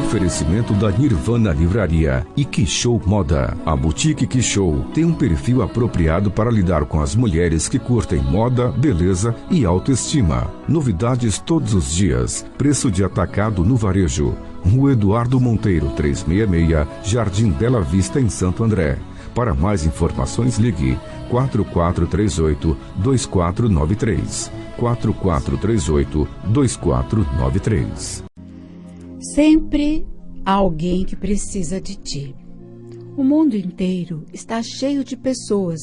oferecimento da Nirvana Livraria e Quixow Moda. A Boutique Quixow tem um perfil apropriado para lidar com as mulheres que curtem moda, beleza e autoestima. Novidades todos os dias. Preço de atacado no varejo. Rua Eduardo Monteiro, 366, Jardim Bela Vista, em Santo André. Para mais informações, ligue 4438-2493. 4438-2493. Sempre há alguém que precisa de ti. O mundo inteiro está cheio de pessoas.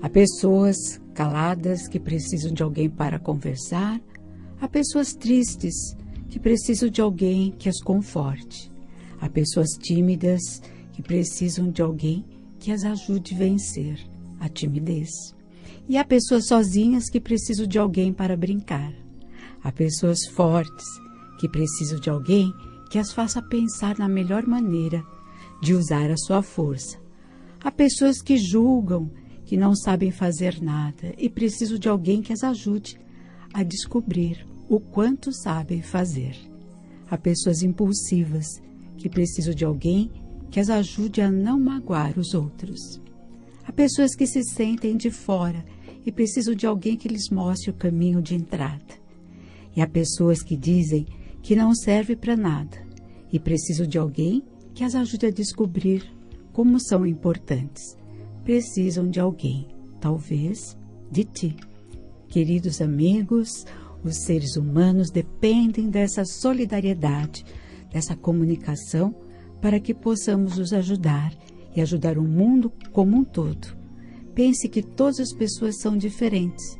Há pessoas caladas que precisam de alguém para conversar. Há pessoas tristes que precisam de alguém que as conforte. Há pessoas tímidas que precisam de alguém que as ajude a vencer a timidez. E há pessoas sozinhas que precisam de alguém para brincar. Há pessoas fortes que precisam de alguém que as faça pensar na melhor maneira de usar a sua força. Há pessoas que julgam, que não sabem fazer nada e precisam de alguém que as ajude a descobrir o quanto sabem fazer. Há pessoas impulsivas que precisam de alguém que as ajude a não magoar os outros. Há pessoas que se sentem de fora e precisam de alguém que lhes mostre o caminho de entrada. E há pessoas que dizem que não servem para nada e precisam de alguém que as ajude a descobrir como são importantes. Precisam de alguém, talvez de ti. Queridos amigos, os seres humanos dependem dessa solidariedade, dessa comunicação, para que possamos nos ajudar e ajudar o mundo como um todo. Pense que todas as pessoas são diferentes.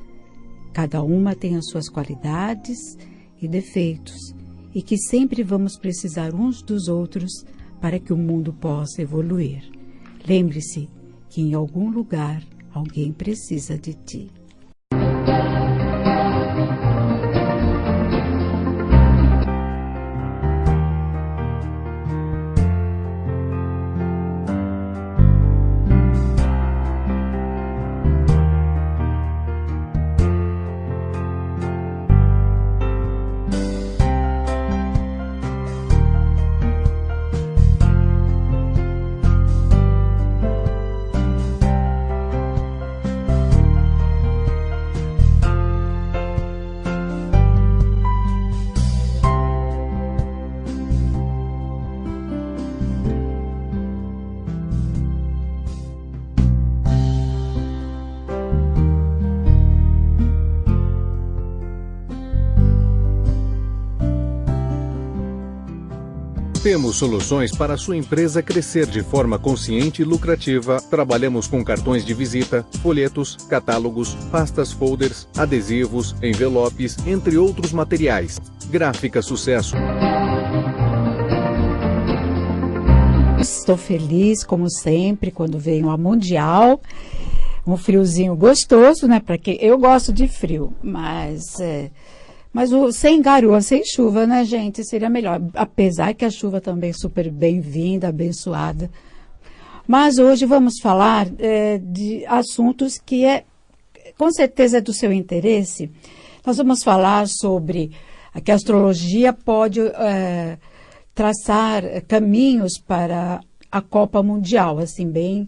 Cada uma tem as suas qualidades e defeitos, e que sempre vamos precisar uns dos outros para que o mundo possa evoluir. Lembre-se que em algum lugar alguém precisa de ti. Temos soluções para a sua empresa crescer de forma consciente e lucrativa. Trabalhamos com cartões de visita, folhetos, catálogos, pastas folders, adesivos, envelopes, entre outros materiais. Gráfica Sucesso. Estou feliz, como sempre, quando vem a Mundial. Um friozinho gostoso, né? Porque eu gosto de frio, mas sem garoa, sem chuva, né, gente? Seria melhor. Apesar que a chuva também é super bem-vinda, abençoada. Mas hoje vamos falar de assuntos que com certeza é do seu interesse. Nós vamos falar sobre que a astrologia pode traçar caminhos para a Copa Mundial, assim, bem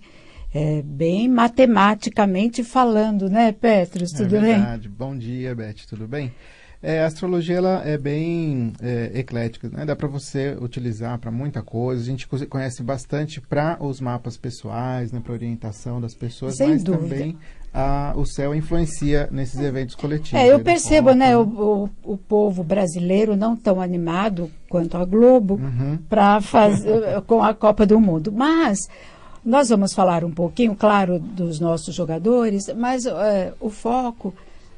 matematicamente falando, né, Petros? Tudo bem? É verdade. Bom dia, Beth, tudo bem? A astrologia ela é bem eclética, né? Dá para você utilizar para muita coisa. A gente conhece bastante para os mapas pessoais, né? Para orientação das pessoas, sem mas dúvida. Também o céu influencia nesses eventos coletivos. Eu percebo, né, o povo brasileiro não tão animado quanto a Globo para fazer com a Copa do Mundo. Mas nós vamos falar um pouquinho, claro, dos nossos jogadores, mas o foco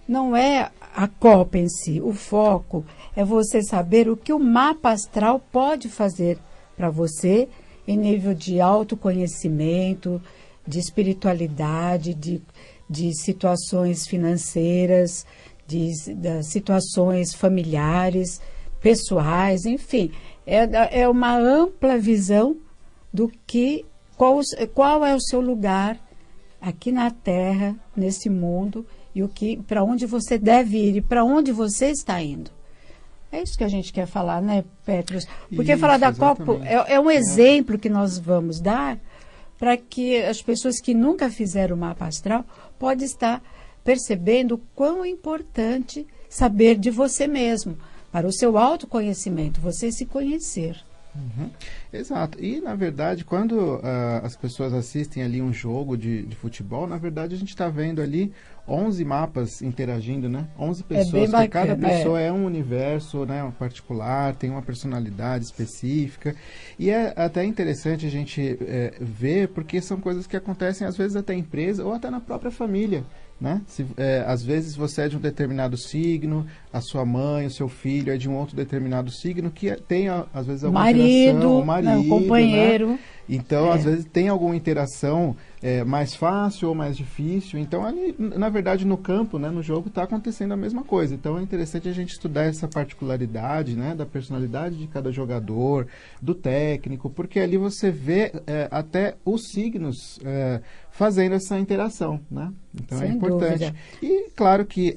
não é a Copa em si. O foco é você saber o que o mapa astral pode fazer para você em nível de autoconhecimento, de espiritualidade, de situações financeiras, de situações familiares, pessoais, enfim. É uma ampla visão do que qual é o seu lugar aqui na Terra, nesse mundo, e para onde você deve ir e para onde você está indo. É isso que a gente quer falar, né, Petros? Porque Isso, falar da Copa exatamente. é um exemplo que nós vamos dar para que as pessoas que nunca fizeram o mapa astral podem estar percebendo o quão é importante saber de você mesmo, para o seu autoconhecimento, você se conhecer. Uhum. Exato. E, na verdade, quando as pessoas assistem ali um jogo de futebol, na verdade, a gente está vendo ali 11 mapas interagindo, né? 11 bem pessoas, que cada bacana, pessoa é um universo, né? Um particular, tem uma personalidade específica. E é até interessante a gente ver, porque são coisas que acontecem, às vezes, até em empresa ou até na própria família. Né? Às vezes você é de um determinado signo, a sua mãe, o seu filho é de um outro determinado signo que tem, às vezes, alguma interação, o marido, o companheiro. né? Então, às vezes, tem alguma interação mais fácil ou mais difícil. Então, ali, na verdade, no campo, né, no jogo, está acontecendo a mesma coisa. Então, é interessante a gente estudar essa particularidade, né, da personalidade de cada jogador, do técnico, porque ali você vê até os signos fazendo essa interação, né? Então, Sem é importante. dúvida. E, claro que...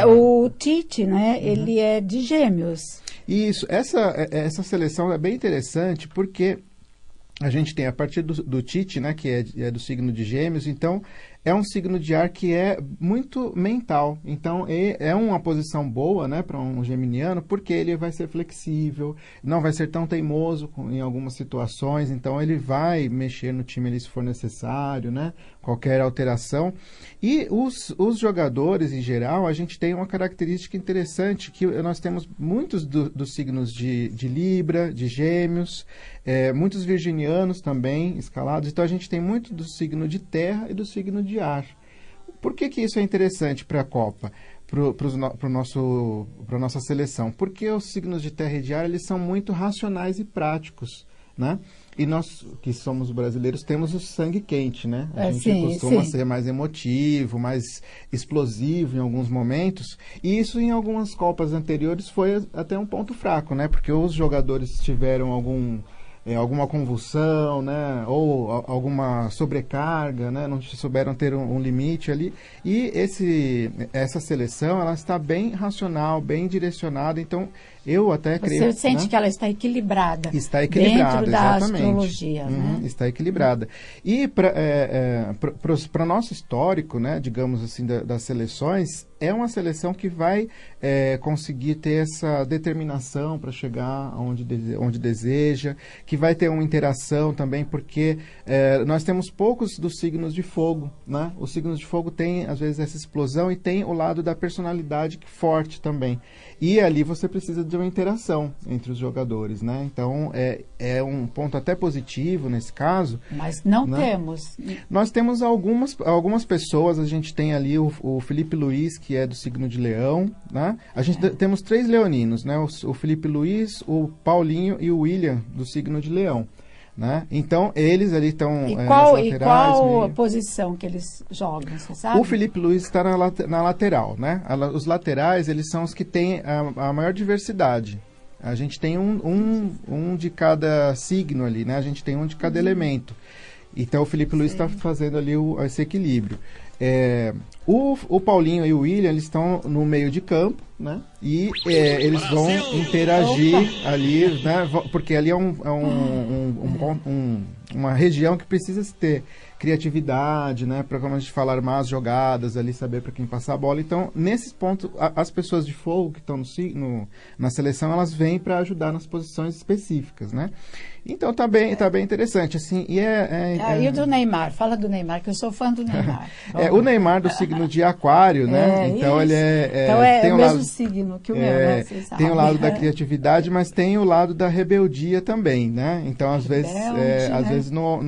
O Tite, né, ele é de Gêmeos. Isso, essa seleção é bem interessante porque a gente tem a partir do Tite, né, que é do signo de Gêmeos, então é um signo de ar que é muito mental. Então é uma posição boa, né, para um geminiano, porque ele vai ser flexível, não vai ser tão teimoso em algumas situações, então ele vai mexer no time ali se for necessário, né, qualquer alteração. E os jogadores, em geral, a gente tem uma característica interessante, que nós temos muitos dos signos de Libra, de Gêmeos, muitos virginianos também escalados, então a gente tem muito do signo de terra e do signo de ar. Por que isso é interessante para a Copa, para nossa seleção? Porque os signos de terra e de ar, eles são muito racionais e práticos, né? E nós, que somos brasileiros, temos o sangue quente, né? A gente costuma ser mais emotivo, mais explosivo em alguns momentos. E isso, em algumas Copas anteriores, foi até um ponto fraco, né? Porque os jogadores tiveram alguma convulsão, né, ou alguma sobrecarga, né, não souberam ter um limite ali, e essa seleção, ela está bem racional, bem direcionada, então eu até creio... Você sente, né, que ela está equilibrada. Está equilibrada, dentro da exatamente. astrologia, né? Está equilibrada. E para o nosso histórico, né, digamos assim, das seleções, é uma seleção que vai conseguir ter essa determinação para chegar onde deseja, que vai ter uma interação também, porque nós temos poucos dos signos de fogo, né? Os signos de fogo têm, às vezes, essa explosão e tem o lado da personalidade forte também. E ali você precisa de uma interação entre os jogadores, né? Então, é um ponto até positivo nesse caso. Mas não, né? temos. Nós temos algumas pessoas, a gente tem ali o Felipe Luiz, que é do signo de Leão, né? A gente temos 3 leoninos, né? O Felipe Luiz, o Paulinho e o William, do signo de Leão. Né? Então, eles ali estão E laterais, qual a posição que eles jogam, você sabe? O Felipe Luiz está na lateral, né? Os laterais, eles são os que têm a maior diversidade. A gente tem um de cada signo ali, né? A gente tem um de cada elemento. Então, o Felipe Luiz está fazendo ali esse equilíbrio. O Paulinho e o William, eles estão no meio de campo, né? E eles vão interagir ali, né? Porque ali é uma região que precisa ter criatividade, né? Para, como a gente falar, mais jogadas ali, saber para quem passar a bola. Então, nesses pontos, as pessoas de fogo que estão na seleção, elas vêm para ajudar nas posições específicas, né? Então, tá bem interessante, assim, e E o do Neymar? Fala do Neymar, que eu sou fã do Neymar. O Neymar do signo de Aquário, né? Então, isso. ele então é tem o um mesmo lado, signo que o meu, né? Vocês tem o sabem. lado da criatividade, mas tem o lado da rebeldia também, né? Então, às vezes não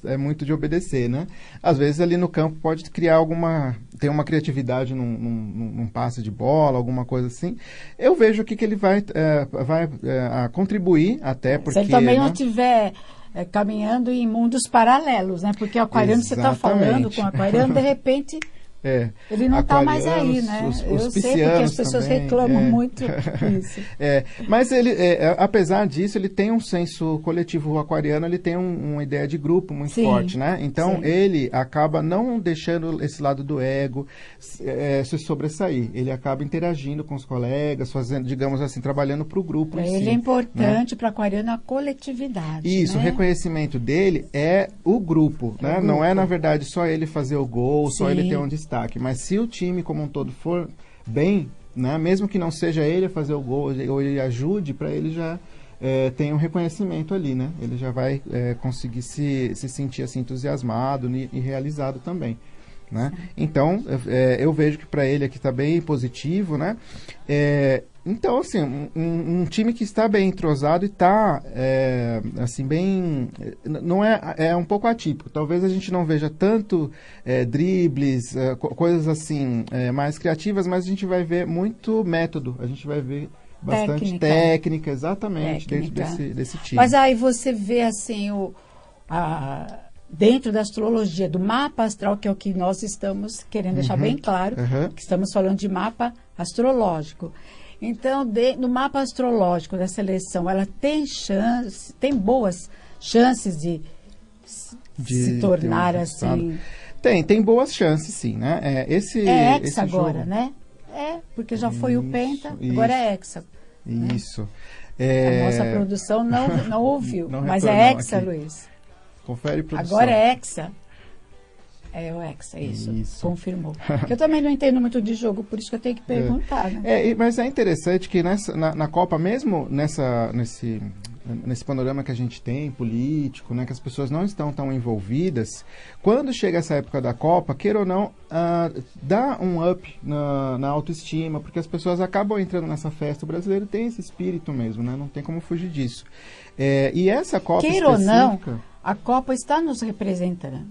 é muito de obedecer, né? Às vezes, ali no campo, pode criar tem uma criatividade num passe de bola, alguma coisa assim. Eu vejo aqui que ele vai contribuir até, porque... Se ele também não estiver caminhando em mundos paralelos, né? Porque o aquariano, você está falando com o aquariano, de repente Ele não está mais aí, né? Eu sei porque as pessoas também, reclamam muito disso. Mas ele, apesar disso, ele tem um senso coletivo. O aquariano, ele tem uma ideia de grupo muito forte, né? Então, ele acaba não deixando esse lado do ego se sobressair. Ele acaba interagindo com os colegas, fazendo, digamos assim, trabalhando para o grupo em si. Ele é importante, né? Para o aquariano a coletividade. Isso, né? O reconhecimento dele é o grupo, né? Não é, na verdade, só ele fazer o gol, só ele ter um destaque. Mas se o time como um todo for bem, né, mesmo que não seja ele a fazer o gol ou ele ajude, para ele já tem um reconhecimento ali, né? Ele já vai conseguir se sentir assim, entusiasmado e realizado também. Né? Então, eu vejo que para ele aqui está bem positivo, né? Então, assim, um time que está bem entrosado e está, assim, bem... Não é um pouco atípico. Talvez a gente não veja tanto dribles, coisas assim, mais criativas, mas a gente vai ver muito método. A gente vai ver bastante técnica exatamente, dentro desse time. Mas aí você vê, assim, dentro da astrologia, do mapa astral, que é o que nós estamos querendo deixar bem claro, que estamos falando de mapa astrológico. Então, no mapa astrológico da seleção, ela tem boas chances de se tornar assim... Tem boas chances, sim, né? Esse agora, jogo... né? Porque já foi o Penta, agora é Hexa. Isso. Né? A nossa produção não ouviu, mas é Hexa, aqui. Luiz. Confere, produção. Agora é Hexa. É o Hexa, isso. Confirmou. Eu também não entendo muito de jogo, por isso que eu tenho que perguntar. Né? Mas é interessante que na Copa, mesmo nesse panorama que a gente tem, político, né, que as pessoas não estão tão envolvidas, quando chega essa época da Copa, queira ou não, dá um up na autoestima, porque as pessoas acabam entrando nessa festa. O brasileiro tem esse espírito mesmo, né? Não tem como fugir disso. E essa Copa queira específica... ou não, a Copa está nos representando.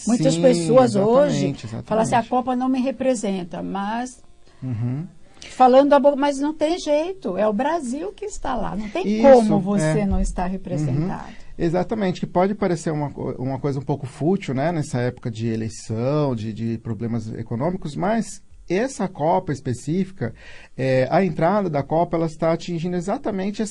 Muitas pessoas hoje falam assim, a Copa não me representa, mas... Mas não tem jeito, é o Brasil que está lá, não tem como você não estar representado. Exatamente, que pode parecer uma coisa um pouco fútil, né, nessa época de eleição, de problemas econômicos, mas essa Copa específica, a entrada da Copa, ela está atingindo exatamente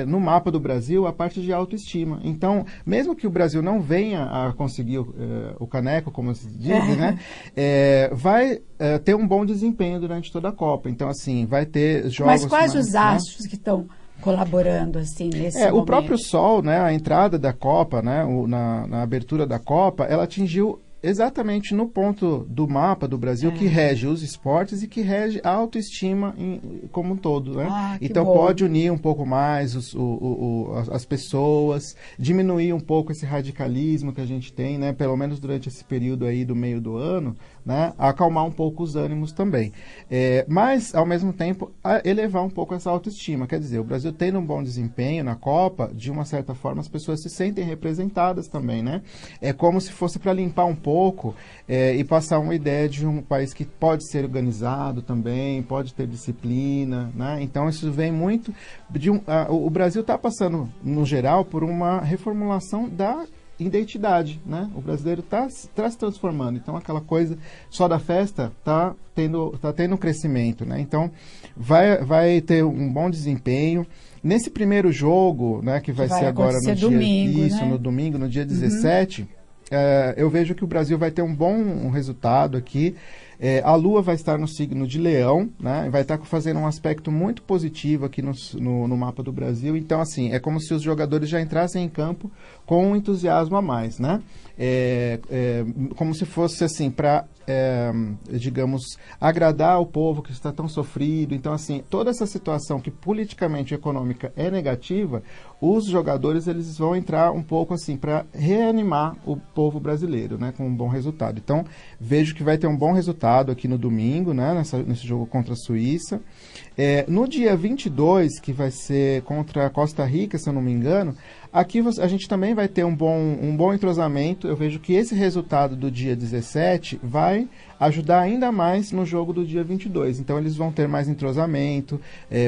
no mapa do Brasil a parte de autoestima. Então, mesmo que o Brasil não venha a conseguir o caneco, como se diz, né, vai ter um bom desempenho durante toda a Copa. Então, assim, vai ter jogos... Mas quais os astros que estão colaborando assim nesse momento? O próprio Sol, né, a entrada da Copa, né, na abertura da Copa, ela atingiu exatamente no ponto do mapa do Brasil que rege os esportes e que rege a autoestima como um todo, né? Então pode unir um pouco mais as pessoas, diminuir um pouco esse radicalismo que a gente tem, né? Pelo menos durante esse período aí do meio do ano, né? Acalmar um pouco os ânimos também. Mas, ao mesmo tempo, elevar um pouco essa autoestima. Quer dizer, o Brasil tendo um bom desempenho na Copa, de uma certa forma as pessoas se sentem representadas também, né? É como se fosse para limpar um pouco e passar uma ideia de um país que pode ser organizado também, pode ter disciplina, né? Então isso vem muito o Brasil está passando, no geral, por uma reformulação da identidade, né? O brasileiro está se transformando, então aquela coisa só da festa está tendo um crescimento, né? Então vai ter um bom desempenho. Nesse primeiro jogo, né, que vai ser agora no domingo, no domingo, no dia 17, eu vejo que o Brasil vai ter um bom resultado aqui. A Lua vai estar no signo de Leão, né? Vai estar fazendo um aspecto muito positivo aqui no mapa do Brasil. Então, assim, é como se os jogadores já entrassem em campo com um entusiasmo a mais, né? Como se fosse, assim, para, digamos, agradar o povo que está tão sofrido. Então, assim, toda essa situação que politicamente e econômica é negativa, os jogadores eles vão entrar um pouco, assim, para reanimar o povo brasileiro, né? Com um bom resultado. Então, vejo que vai ter um bom resultado aqui no domingo, né, nesse jogo contra a Suíça. No dia 22, que vai ser contra a Costa Rica, se eu não me engano, Aqui a gente também vai ter um bom entrosamento. Eu vejo que esse resultado do dia 17 vai ajudar ainda mais no jogo do dia 22. Então, eles vão ter mais entrosamento,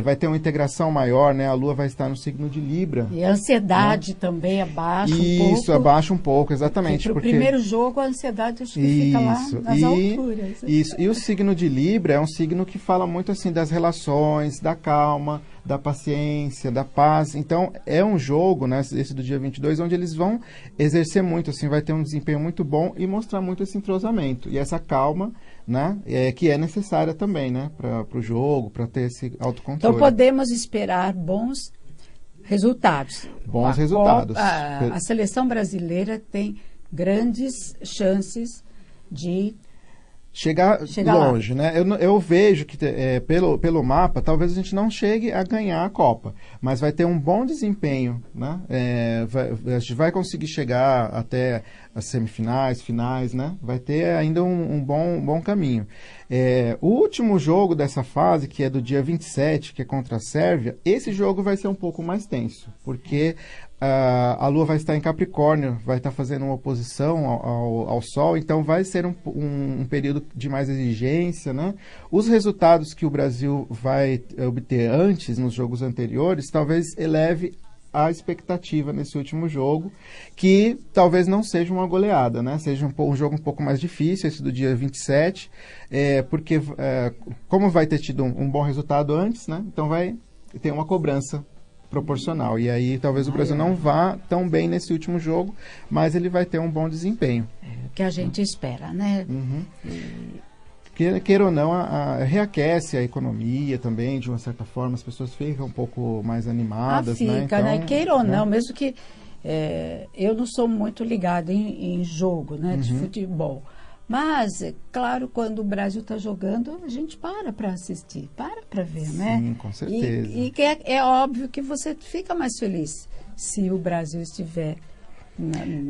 vai ter uma integração maior, né? A Lua vai estar no signo de Libra. E a ansiedade, né, também abaixa um pouco. Isso, abaixa um pouco, exatamente. Porque o primeiro jogo, a ansiedade acho que fica lá nas alturas. Isso, e o signo de Libra é um signo que fala muito assim das relações, da calma, da paciência, da paz. Então, é um jogo, né, esse do dia 22, onde eles vão exercer muito, assim, vai ter um desempenho muito bom e mostrar muito esse entrosamento e essa calma, né, que é necessária também, né, para o jogo, para ter esse autocontrole. Então, podemos esperar bons resultados. Bons resultados. A seleção brasileira tem grandes chances de chegar longe, lá, né? Eu vejo que pelo mapa, talvez a gente não chegue a ganhar a Copa, mas vai ter um bom desempenho, né? A gente vai conseguir chegar até as semifinais, finais, né? Vai ter ainda um bom caminho. O último jogo dessa fase, que é do dia 27, que é contra a Sérvia, esse jogo vai ser um pouco mais tenso, porque a Lua vai estar em Capricórnio, vai estar fazendo uma oposição ao Sol, então vai ser um período de mais exigência, né? Os resultados que o Brasil vai obter antes, nos jogos anteriores, talvez eleve a expectativa nesse último jogo, que talvez não seja uma goleada, né? Seja um jogo um pouco mais difícil, esse do dia 27, porque como vai ter tido um bom resultado antes, né? Então vai ter uma cobrança proporcional. E aí talvez o Brasil não vá tão bem nesse último jogo, mas ele vai ter um bom desempenho. O que a gente espera, né? Uhum. Queira ou não, reaquece a economia também, de uma certa forma, as pessoas ficam um pouco mais animadas. Fica, né? Então, né? Queira ou não, mesmo que eu não sou muito ligada em jogo, né, de futebol. Mas, é claro, quando o Brasil está jogando, a gente para assistir, para ver, né? Sim, com certeza. E é óbvio que você fica mais feliz se o Brasil estiver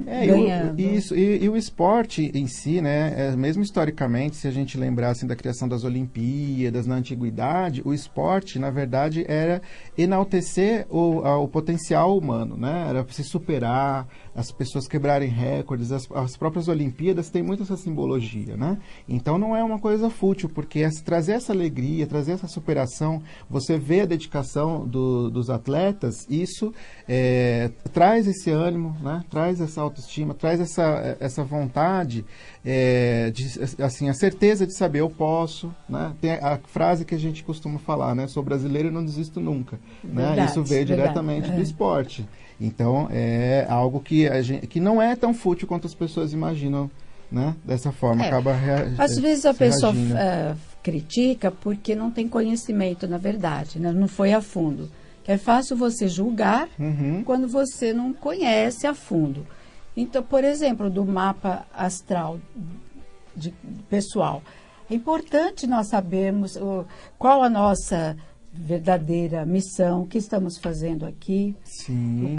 ganhando. E o esporte em si, né, mesmo historicamente, se a gente lembrar assim, da criação das Olimpíadas na antiguidade, o esporte, na verdade, era enaltecer o potencial humano, né? Era se superar, as pessoas quebrarem recordes, as próprias Olimpíadas têm muito essa simbologia, né? Então não é uma coisa fútil, porque trazer essa alegria, trazer essa superação, você vê a dedicação dos atletas, isso traz esse ânimo, né? Traz essa autoestima, traz essa vontade, assim, a certeza de saber eu posso, né? Tem a frase que a gente costuma falar, né? Sou brasileiro e não desisto nunca, né? Isso veio diretamente do esporte. Então, é algo que não é tão fútil quanto as pessoas imaginam, né? Dessa forma, acaba às vezes a pessoa critica porque não tem conhecimento, na verdade, né? Não foi a fundo. É fácil você julgar quando você não conhece a fundo. Então, por exemplo, do mapa astral pessoal, é importante nós sabermos qual a nossa verdadeira missão, o que estamos fazendo aqui, Sim.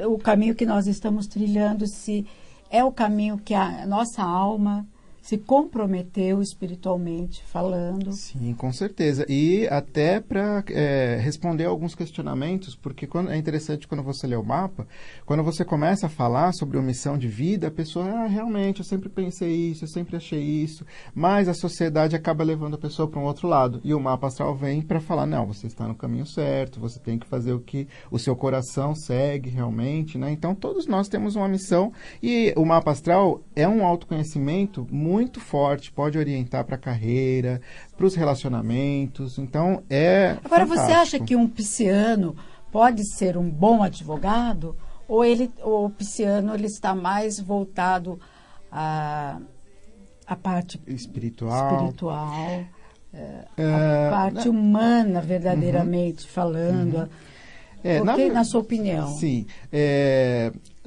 o caminho que nós estamos trilhando, se é o caminho que a nossa alma se comprometeu espiritualmente falando. Sim, com certeza. E até para responder alguns questionamentos, porque é interessante quando você lê o mapa, quando você começa a falar sobre uma missão de vida, a pessoa, realmente, eu sempre pensei isso, eu sempre achei isso, mas a sociedade acaba levando a pessoa para um outro lado. E o mapa astral vem para falar, não, você está no caminho certo, você tem que fazer o que o seu coração segue realmente, né? Então, todos nós temos uma missão e o mapa astral é um autoconhecimento muito forte, pode orientar para a carreira, para os relacionamentos, então Agora, fantástico. Você acha que um pisciano pode ser um bom advogado? Ou o pisciano ele está mais voltado à parte espiritual, a parte humana, verdadeiramente falando? Na sua opinião? Sim.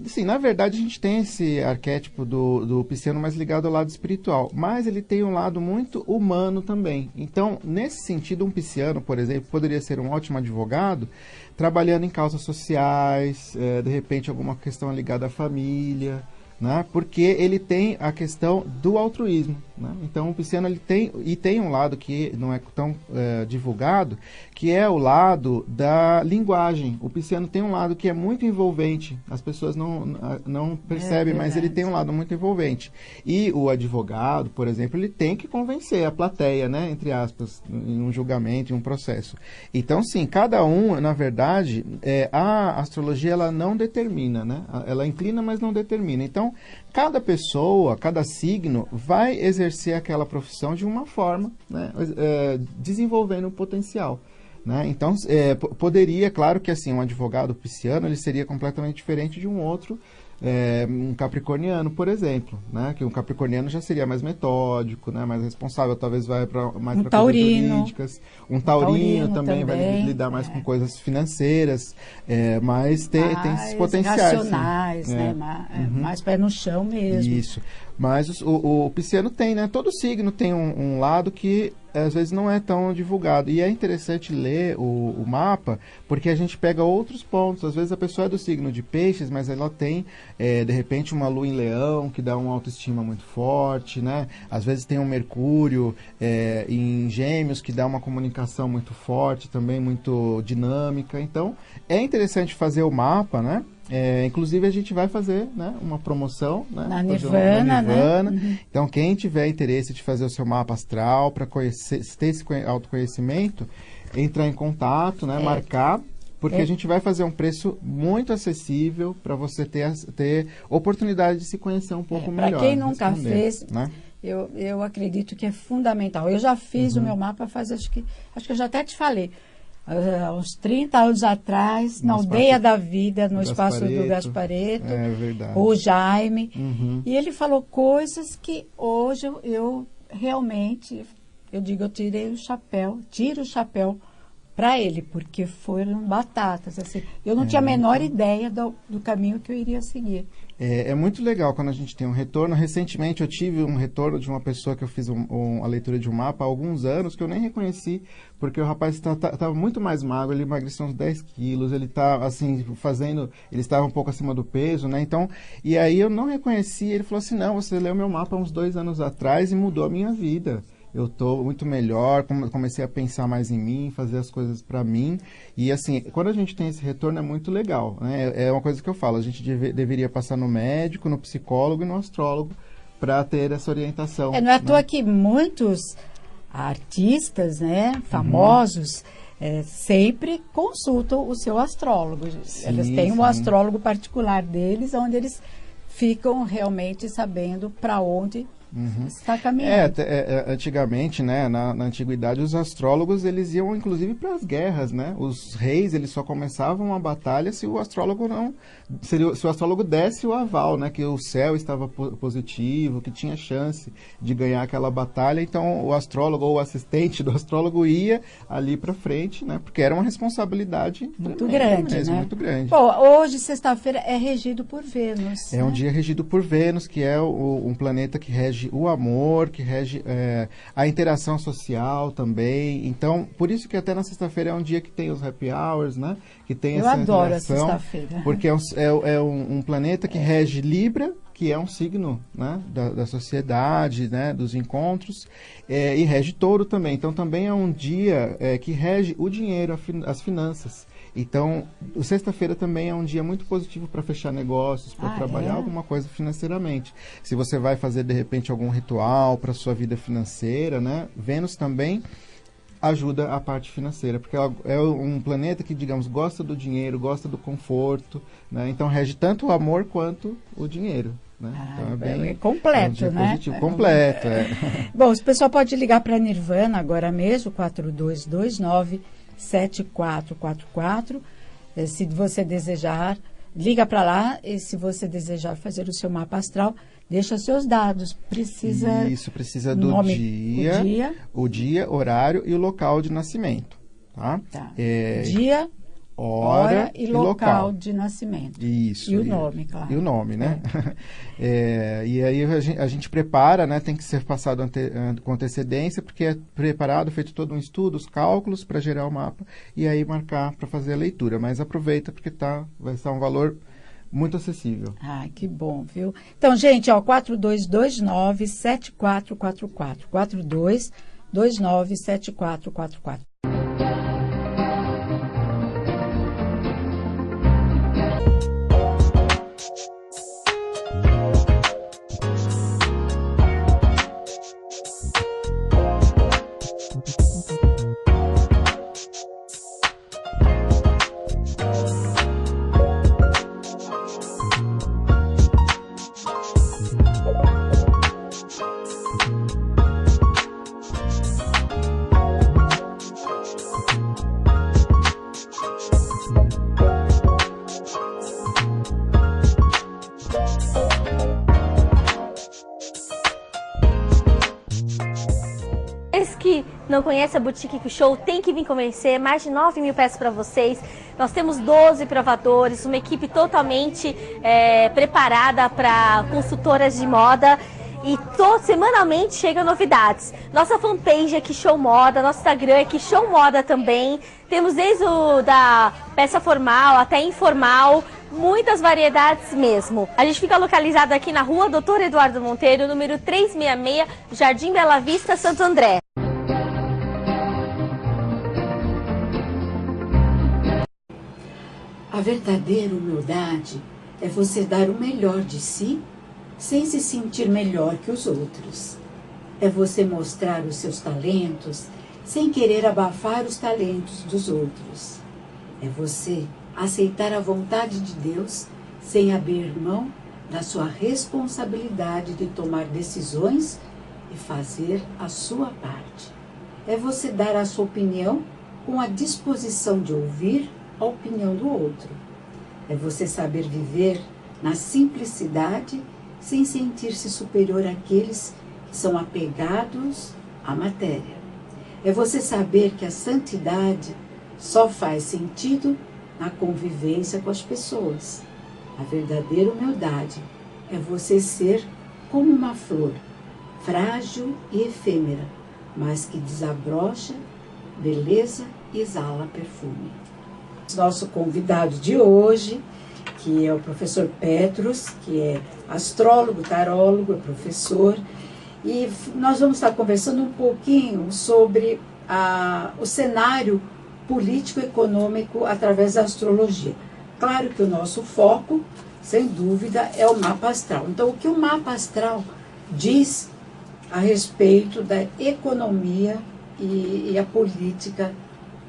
Sim, na verdade a gente tem esse arquétipo do pisciano mais ligado ao lado espiritual, mas ele tem um lado muito humano também. Então, nesse sentido, um pisciano, por exemplo, poderia ser um ótimo advogado, trabalhando em causas sociais, de repente alguma questão ligada à família, né? Porque ele tem a questão do altruísmo, né? Então o pisciano ele tem um lado que não é tão divulgado, que é o lado da linguagem. O pisciano tem um lado que é muito envolvente, as pessoas não percebem, mas ele tem um lado muito envolvente. E o advogado, por exemplo, ele tem que convencer a plateia, né, entre aspas, em um julgamento, em um processo. Então, sim, cada um, na verdade, a astrologia ela não determina, né? Ela inclina, mas não determina. Então, cada pessoa, cada signo vai exercer aquela profissão de uma forma, né, desenvolvendo o potencial. Né? Então, poderia, claro que assim, um advogado pisciano ele seria completamente diferente de um outro, um capricorniano, por exemplo, né? Que um capricorniano já seria mais metódico, né? Mais responsável, talvez vai mais para coisas jurídicas. Um taurino também vai lidar mais com coisas financeiras, mas tem esses potenciais. Racionais, né? Mais pé no chão mesmo. Isso. Mas o pisciano tem, né? Todo signo tem um lado que às vezes não é tão divulgado. E é interessante ler o mapa, porque a gente pega outros pontos. Às vezes a pessoa é do signo de peixes, mas ela tem, de repente, uma lua em leão, que dá uma autoestima muito forte, né? Às vezes tem um Mercúrio em gêmeos, que dá uma comunicação muito forte, também muito dinâmica. Então, é interessante fazer o mapa, né? Inclusive a gente vai fazer, né, uma promoção, né, na Nirvana, né? Uhum. Então quem tiver interesse de fazer o seu mapa astral para ter esse autoconhecimento, entrar em contato, né, marcar, porque a gente vai fazer um preço muito acessível para você ter oportunidade de se conhecer um pouco melhor. Para quem nunca fez, né? Eu acredito que é fundamental. Eu já fiz o meu mapa acho que eu já até te falei. Uns 30 anos atrás, na Aldeia da Vida, no espaço do Gaspareto, o Jaime, e ele falou coisas que hoje eu realmente, eu tirei o chapéu, tiro o chapéu para ele, porque foram batatas, assim, eu não tinha a menor ideia do caminho que eu iria seguir. É muito legal quando a gente tem um retorno. Recentemente eu tive um retorno de uma pessoa que eu fiz a leitura de um mapa há alguns anos, que eu nem reconheci, porque o rapaz estava muito mais magro, ele emagreceu uns 10 quilos, ele tá assim, ele estava um pouco acima do peso, né? Então, e aí eu não reconheci, ele falou assim, não, você leu meu mapa há uns 2 anos atrás e mudou a minha vida. Eu estou muito melhor, comecei a pensar mais em mim, fazer as coisas para mim. E assim, quando a gente tem esse retorno é muito legal, né? É uma coisa que eu falo, a gente deveria passar no médico, no psicólogo e no astrólogo para ter essa orientação. Não é à toa que muitos artistas, né, famosos, sempre consultam o seu astrólogo. Sim, eles têm um astrólogo particular deles, onde eles ficam realmente sabendo para onde está caminhando. Antigamente, né, na antiguidade, os astrólogos eles iam inclusive para as guerras, né? Os reis eles só começavam a batalha se o astrólogo se o astrólogo desse o aval, né, que o céu estava positivo, que tinha chance de ganhar aquela batalha. Então o astrólogo ou o assistente do astrólogo ia ali para frente, né? Porque era uma responsabilidade muito grande, mesmo, né? Muito grande. Bom, hoje sexta-feira é regido por Vênus. É um dia regido por Vênus, que é um planeta que rege o amor, que rege a interação social também. Então, por isso que até na sexta-feira é um dia que tem os happy hours, né? Que tem essa interação. Eu adoro a sexta-feira. Porque é um planeta que rege Libra, que é um signo, né, da sociedade, né, dos encontros, e rege Touro também. Então, também é um dia que rege o dinheiro, as finanças. Então, sexta-feira também é um dia muito positivo para fechar negócios, para trabalhar alguma coisa financeiramente. Se você vai fazer, de repente, algum ritual para a sua vida financeira, né? Vênus também ajuda a parte financeira, porque ela é um planeta que, digamos, gosta do dinheiro, gosta do conforto, né? Então, rege tanto o amor quanto o dinheiro. Né? Então é completo, né? Positivo, completo. Bom, o pessoal pode ligar para a Nirvana agora mesmo, 4229-7444. Se você desejar, liga para lá. E se você desejar fazer o seu mapa astral, deixa seus dados. Precisa do nome, o dia, horário e o local de nascimento. Tá? Dia, hora e local de nascimento. Isso. E o nome, claro. E o nome, né? E aí a gente prepara, né? Tem que ser passado com antecedência, porque é preparado, feito todo um estudo, os cálculos para gerar o mapa e aí marcar para fazer a leitura. Mas aproveita porque vai estar um valor muito acessível. Ah, que bom, viu? Então, gente, ó, 4229-7444. 4229-7444. Que não conhece a Boutique Que Show, tem que vir conhecer. Mais de 9 mil peças para vocês. Nós temos 12 provadores, uma equipe totalmente preparada para consultoras de moda. E semanalmente chegam novidades. Nossa fanpage é Que Show Moda, nosso Instagram é Que Show Moda também. Temos desde da peça formal até informal, muitas variedades mesmo. A gente fica localizado aqui na rua Doutor Eduardo Monteiro, número 366, Jardim Bela Vista, Santo André. A verdadeira humildade é você dar o melhor de si sem se sentir melhor que os outros. É você mostrar os seus talentos sem querer abafar os talentos dos outros. É você aceitar a vontade de Deus sem abrir mão da sua responsabilidade de tomar decisões e fazer a sua parte. É você dar a sua opinião com a disposição de ouvir a opinião do outro. É você saber viver na simplicidade sem sentir-se superior àqueles que são apegados à matéria. É você saber que a santidade só faz sentido na convivência com as pessoas. A verdadeira humildade é você ser como uma flor, frágil e efêmera, mas que desabrocha beleza e exala perfume. Nosso convidado de hoje, que é o professor Petros, que é astrólogo, tarólogo, é professor, e nós vamos estar conversando um pouquinho sobre o cenário político-econômico através da astrologia. Claro que o nosso foco, sem dúvida, é o mapa astral. Então, o que o mapa astral diz a respeito da economia e a política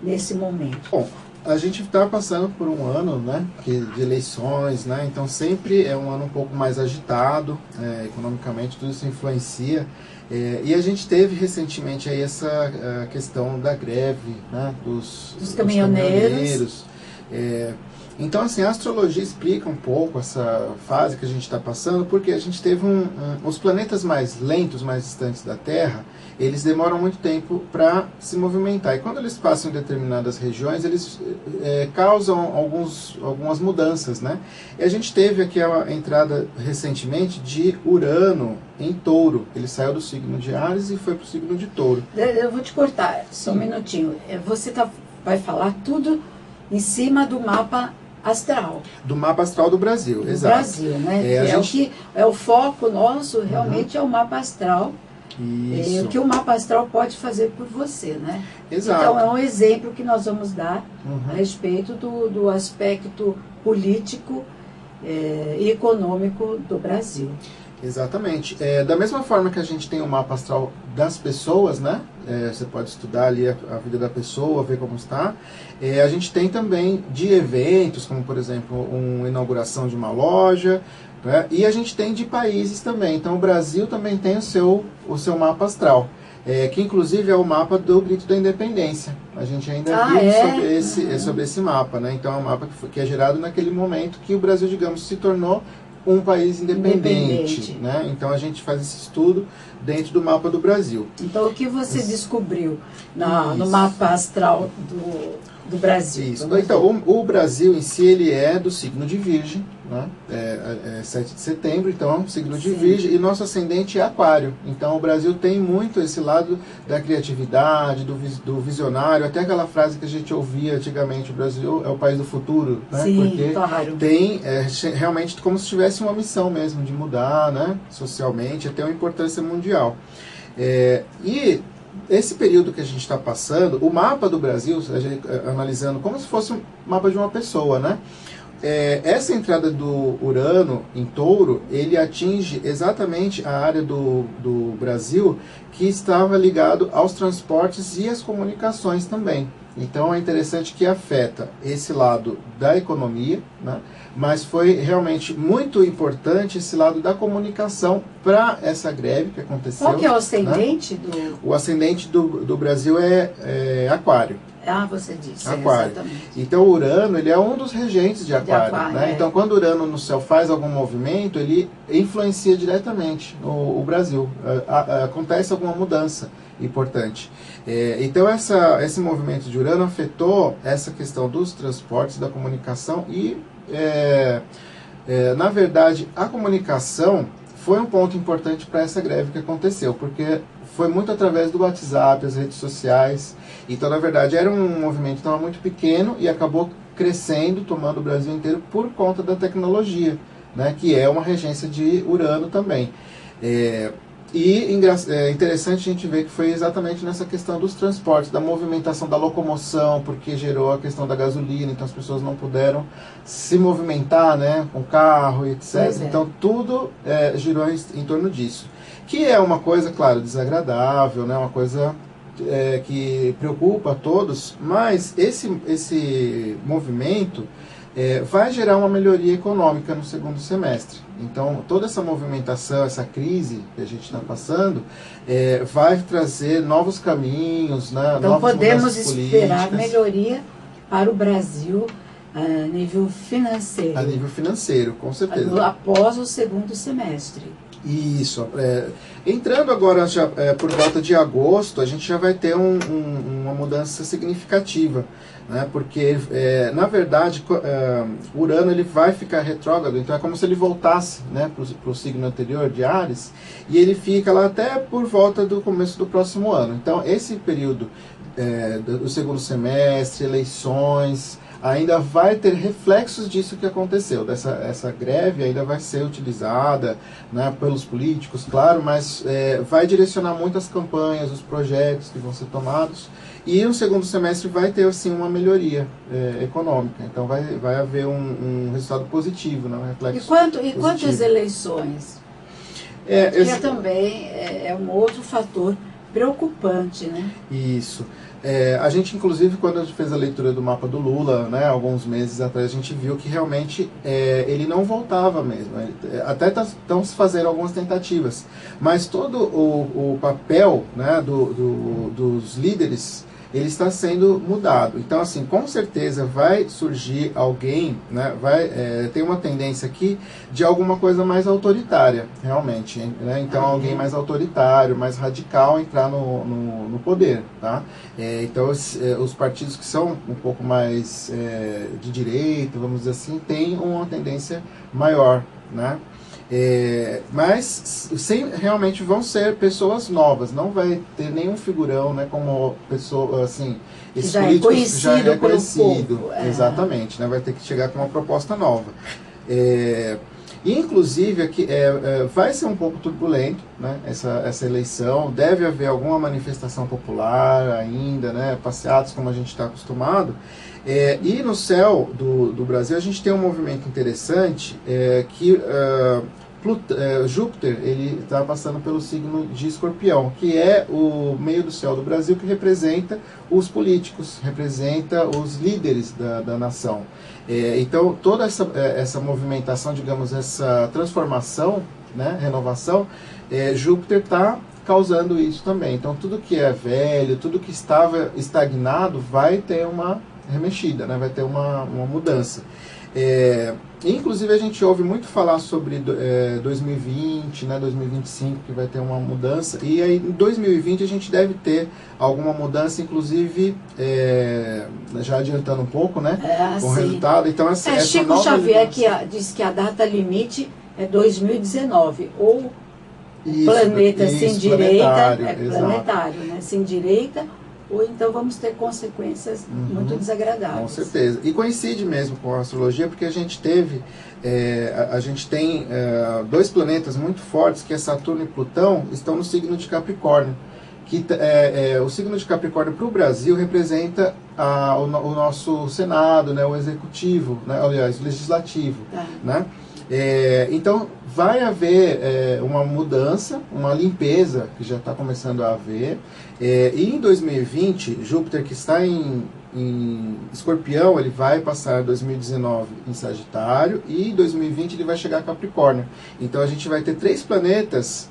nesse momento? Bom, a gente está passando por um ano, né, de eleições, né, então sempre é um ano um pouco mais agitado, economicamente tudo isso influencia, e a gente teve recentemente aí essa questão da greve, né, dos caminhoneiros. Então, assim, a astrologia explica um pouco essa fase que a gente está passando, porque a gente teve os planetas mais lentos, mais distantes da Terra, eles demoram muito tempo para se movimentar. E quando eles passam em determinadas regiões, eles causam algumas mudanças, né? E a gente teve aqui a entrada recentemente de Urano em Touro. Ele saiu do signo de Áries e foi para o signo de Touro. Eu vou te cortar só um minutinho. Você vai falar tudo em cima do mapa astral. Do mapa astral do Brasil, exato. Do Brasil, né? É o foco nosso, realmente é o mapa astral. Isso. O que o mapa astral pode fazer por você, né? Exato. Então é um exemplo que nós vamos dar a respeito do aspecto político e econômico do Brasil. Exatamente. Da mesma forma que a gente tem o mapa astral das pessoas, né? Você pode estudar ali a vida da pessoa, ver como está. A gente tem também de eventos, como por exemplo, uma inauguração de uma loja, né? E a gente tem de países também. Então o Brasil também tem o seu mapa astral, que inclusive é o mapa do Grito da Independência. A gente ainda viu sobre esse mapa, né? Então é um mapa que é gerado naquele momento que o Brasil, digamos, se tornou um país independente, né? Então a gente faz esse estudo dentro do mapa do Brasil. Então o que você descobriu no mapa astral do Brasil? Isso. Então o Brasil em si ele é do signo de Virgem, né? 7 de setembro, então é um signo de Virgem, e nosso ascendente é Aquário. Então o Brasil tem muito esse lado da criatividade, do visionário, até aquela frase que a gente ouvia antigamente: o Brasil é o país do futuro, né? Sim, porque claro. tem realmente como se tivesse uma missão mesmo de mudar, né? Socialmente, até uma importância mundial. E esse período que a gente está passando, o mapa do Brasil, a gente, analisando como se fosse um mapa de uma pessoa, né? Essa entrada do Urano em Touro, ele atinge exatamente a área do Brasil que estava ligado aos transportes e às comunicações também. Então é interessante que afeta esse lado da economia, né? Mas foi realmente muito importante esse lado da comunicação para essa greve que aconteceu. Qual que é o ascendente, né? O ascendente do Brasil é Aquário. Ah, você disse, Aquário. Exatamente. Então o Urano, ele é um dos regentes de Aquário. Né? Então quando o Urano no céu faz algum movimento, ele influencia diretamente o Brasil. Acontece alguma mudança importante. Então esse movimento de Urano afetou essa questão dos transportes, da comunicação e, na verdade, a comunicação foi um ponto importante para essa greve que aconteceu, porque foi muito através do WhatsApp, as redes sociais. Então, na verdade, era um movimento que estava muito pequeno e acabou crescendo, tomando o Brasil inteiro por conta da tecnologia, né, que é uma regência de Urano também. Interessante a gente ver que foi exatamente nessa questão dos transportes, da movimentação, da locomoção, porque gerou a questão da gasolina, então as pessoas não puderam se movimentar, né, com carro, etc. Então tudo girou em torno disso. Que é uma coisa, claro, desagradável, né, uma coisa que preocupa a todos, mas esse movimento vai gerar uma melhoria econômica no segundo semestre. Então, toda essa movimentação, essa crise que a gente está passando, vai trazer novos caminhos, né, então novas podemos políticas. esperar melhoria para o Brasil a nível financeiro. A nível financeiro, com certeza. Após o segundo semestre. Isso. Entrando agora, já, por volta de agosto, a gente já vai ter uma mudança significativa, né? Porque, na verdade, Urano ele vai ficar retrógrado, então é como se ele voltasse, né, para o signo anterior de Áries, e ele fica lá até por volta do começo do próximo ano. Então, esse período do segundo semestre, eleições, ainda vai ter reflexos disso que aconteceu. Essa greve ainda vai ser utilizada, né, pelos políticos, claro, mas vai direcionar muito as campanhas, os projetos que vão ser tomados. E no segundo semestre vai ter assim, uma melhoria econômica. Então vai haver um resultado positivo, né, um reflexo E quanto às eleições? Que também é um outro fator preocupante, né? Isso. A gente, inclusive, quando a gente fez a leitura do mapa do Lula, né, alguns meses atrás, a gente viu que realmente ele não voltava mesmo. Até estão se fazendo algumas tentativas, mas todo o papel, né, dos líderes, ele está sendo mudado. Então, assim, com certeza vai surgir alguém, né, vai ter uma tendência aqui de alguma coisa mais autoritária, realmente. Né? Então, alguém mais autoritário, mais radical entrar no poder. Tá? Então, os partidos que são um pouco mais de direita, vamos dizer assim, têm uma tendência maior, né? Mas realmente vão ser pessoas novas, não vai ter nenhum figurão, né, como pessoa assim, esse político já é conhecido, exatamente, né, vai ter que chegar com uma proposta nova. Inclusive aqui vai ser um pouco turbulento, né, essa eleição, deve haver alguma manifestação popular ainda, né, passeatos como a gente está acostumado. E no céu do Brasil a gente tem um movimento interessante que Júpiter ele está passando pelo signo de Escorpião, que é o meio do céu do Brasil, que representa os políticos, representa os líderes da nação. Então toda essa movimentação, digamos, essa transformação, né, renovação, Júpiter está causando isso também. Então tudo que é velho, tudo que estava estagnado vai ter uma remexida, né? Vai ter uma mudança. Inclusive a gente ouve muito falar sobre 2020, né, 2025, que vai ter uma mudança, e aí em 2020 a gente deve ter alguma mudança, inclusive, já adiantando um pouco, né, com o resultado. Então, essa Chico Xavier diz que a data limite é 2019, ou isso, planeta isso, se endireita, planetário, né, se endireita, ou então vamos ter consequências muito desagradáveis. Com certeza. E coincide mesmo com a astrologia, porque a gente teve, a gente tem 2 planetas muito fortes, que é Saturno e Plutão, estão no signo de Capricórnio. Que o signo de Capricórnio para o Brasil representa o nosso Senado, né, o Executivo, né, aliás, o Legislativo. Né? Então, vai haver uma mudança, uma limpeza, que já está começando a haver. E em 2020, Júpiter, que está em Escorpião, ele vai passar 2019 em Sagitário, e em 2020 ele vai chegar a Capricórnio. Então a gente vai ter 3 planetas